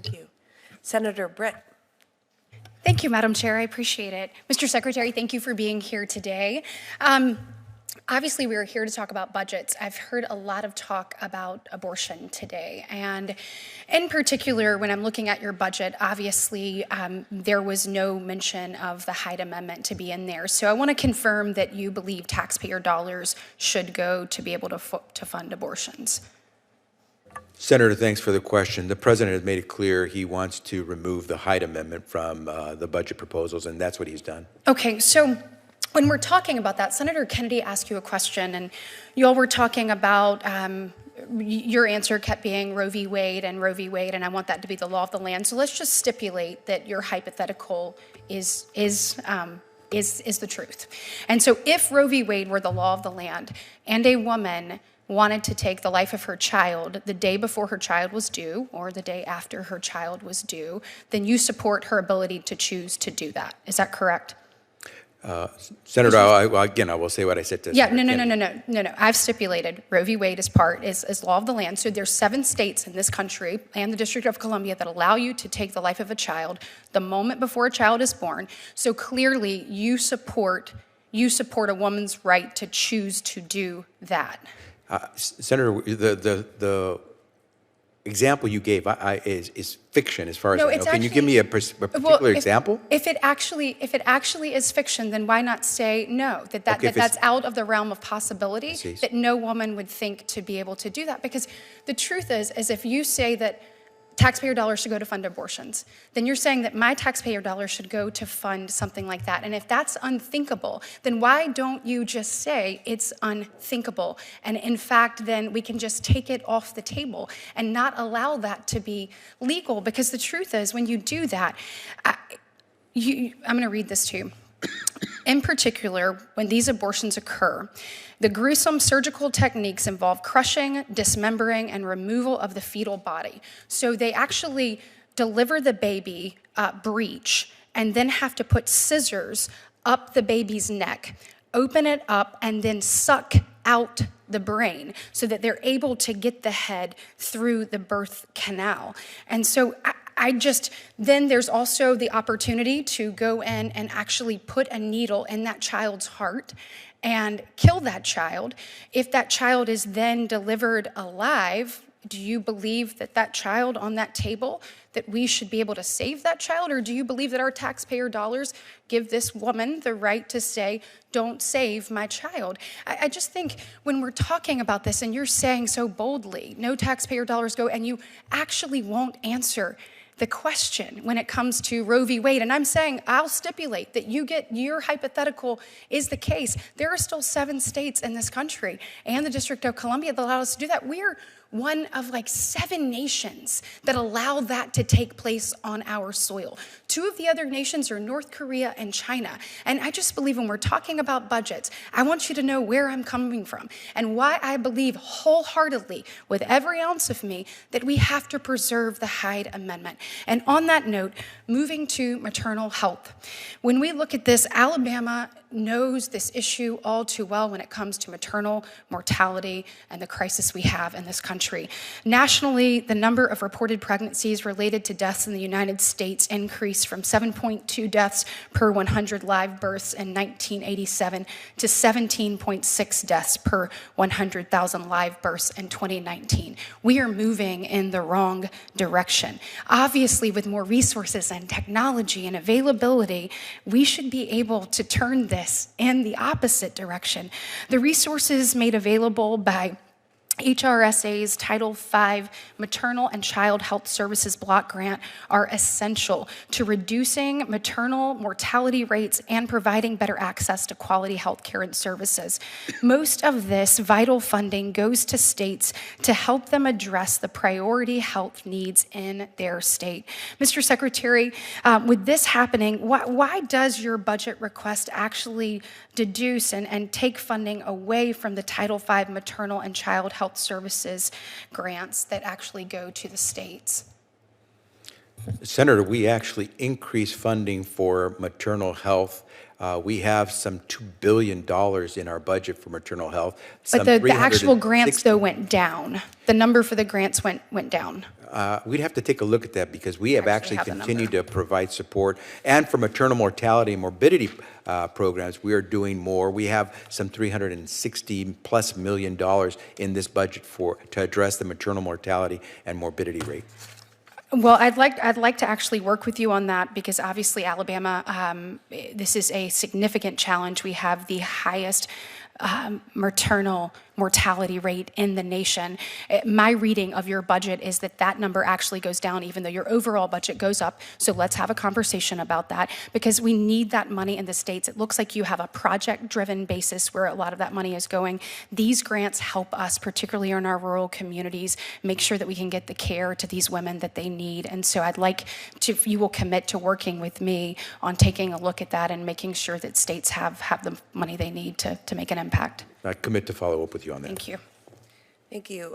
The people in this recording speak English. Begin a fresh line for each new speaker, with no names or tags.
Thank you. Senator Britt.
Thank you, Madam Chair. I appreciate it. Mr. Secretary, thank you for being here today. Obviously, we are here to talk about budgets. I've heard a lot of talk about abortion today. And in particular, when I'm looking at your budget, obviously, there was no mention of the Hyde Amendment to be in there. So I want to confirm that you believe taxpayer dollars should go to be able to fund abortions.
Senator, thanks for the question. The president has made it clear he wants to remove the Hyde Amendment from the budget proposals, and that's what he's done.
Okay, so when we're talking about that, Senator Kennedy asked you a question, and you all were talking about, your answer kept being Roe v. Wade, and I want that to be the law of the land. So let's just stipulate that your hypothetical is the truth. And so if Roe v. Wade were the law of the land, and a woman wanted to take the life of her child the day before her child was due or the day after her child was due, then you support her ability to choose to do that. Is that correct?
Senator, I will say what I said to
Senator No. I've stipulated Roe v. Wade is law of the land. So there's 7 states in this country and the District of Columbia that allow you to take the life of a child the moment before a child is born. So clearly you support a woman's right to choose to do that.
Senator, the example you gave is fiction as far as I know. Can you give me a particular example?
If it actually is fiction, then why not say no, that's out of the realm of possibility, that no woman would think to be able to do that? Because the truth is if you say that taxpayer dollars should go to fund abortions, then you're saying that my taxpayer dollars should go to fund something like that. And if that's unthinkable, then why don't you just say it's unthinkable? And in fact, then we can just take it off the table and not allow that to be legal. Because the truth is, when you do that, I'm going to read this to you. In particular, when these abortions occur, the gruesome surgical techniques involve crushing, dismembering, and removal of the fetal body. So they actually deliver the baby breech and then have to put scissors up the baby's neck, open it up, and then suck out the brain so that they're able to get the head through the birth canal. And so then there's also the opportunity to go in and actually put a needle in that child's heart and kill that child. If that child is then delivered alive, do you believe that that child on that table, that we should be able to save that child? Or do you believe that our taxpayer dollars give this woman the right to say, don't save my child? I just think when we're talking about this and you're saying so boldly, no taxpayer dollars go, and you actually won't answer the question when it comes to Roe v. Wade. And I'm saying I'll stipulate that your hypothetical is the case. There are still 7 states in this country and the District of Columbia that allow us to do that. We're one of like 7 nations that allow that to take place on our soil. 2 of the other nations are North Korea and China. And I just believe when we're talking about budgets, I want you to know where I'm coming from and why I believe wholeheartedly with every ounce of me that we have to preserve the Hyde Amendment. And on that note, moving to maternal health. When we look at this, Alabama knows this issue all too well when it comes to maternal mortality and the crisis we have in this country. Nationally, the number of reported pregnancies related to deaths in the United States increased from 7.2 deaths per 100 live births in 1987 to 17.6 deaths per 100,000 live births in 2019. We are moving in the wrong direction. Obviously, with more resources and technology and availability, we should be able to turn this in the opposite direction. The resources made available by HRSA's Title V Maternal and Child Health Services Block Grant are essential to reducing maternal mortality rates and providing better access to quality health care and services. Most of this vital funding goes to states to help them address the priority health needs in their state. Mr. Secretary, with this happening, why does your budget request actually deduce and take funding away from the Title V Maternal and Child Health Services grants that actually go to the states?
Senator, we actually increased funding for maternal health. We have some $2 billion in our budget for maternal health.
But the actual grants, though, went down. The number for the grants went down.
We'd have to take a look at that because we have actually
have the number.
continued to provide support. And for maternal mortality and morbidity programs, we are doing more. We have some $360+ million in this budget to address the maternal mortality and morbidity rate.
Well, I'd like to actually work with you on that because obviously Alabama, this is a significant challenge. We have the highest maternal mortality rate in the nation. My reading of your budget is that that number actually goes down even though your overall budget goes up. So let's have a conversation about that because we need that money in the states. It looks like you have a project-driven basis where a lot of that money is going. These grants help us, particularly in our rural communities, make sure that we can get the care to these women that they need. And so I'd like to, if you will commit to working with me on taking a look at that and making sure that states have the money they need to make an impact.
I commit to follow up with you on that.
Thank you.
Thank you.